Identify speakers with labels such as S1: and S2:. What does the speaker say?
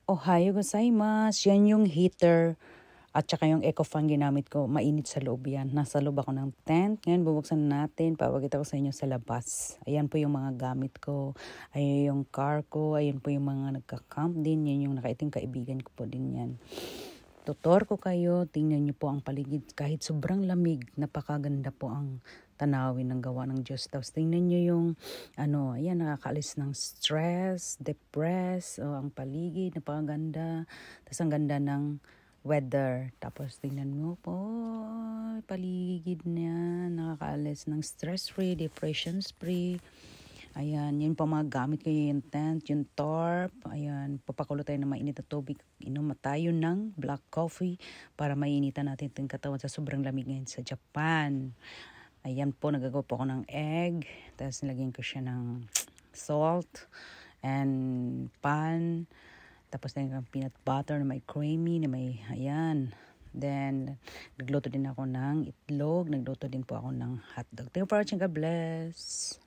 S1: Ohayo gozaimasu. Yan yung heater at saka yung eco fan ginamit ko. Mainit sa loob yan. Nasa loob ako ng tent. Ngayon bubuksan natin. Papakita ko sa inyo sa labas. Ayan po yung mga gamit ko. Ayan yung car ko. Ayan po yung mga nagka-camp din. Yan yung nakaiting kaibigan ko po din yan. Tutor ko kayo. Tingnan niyo po ang paligid. Kahit sobrang lamig, napakaganda po ang tanawin ng gawa ng Diyos. Tapos tingnan nyo yung, ayan, nakakaalis ng stress, depress, ang paligid, napakaganda. Tapos ang ganda ng weather. Tapos tingnan mo po, paligid niya, nakakaalis ng stress-free, depression-free. Ayan, yun pa mga gamit ko, yung tent, yung tarp. Ayan, papakulo tayo ng mainit na tubig. Inom tayo ng black coffee para mainitan natin itong katawan sa sobrang lamig ngayon sa Japan. Ayan po, nagagawa po ako ng egg. Tapos nilagyan ko siya ng salt and pan. Tapos nilagyan ko peanut butter na may creamy, na may, ayan. Then, nagluto din ako ng itlog. Nagluto din po ako ng hotdog. Thank you for watching. God bless.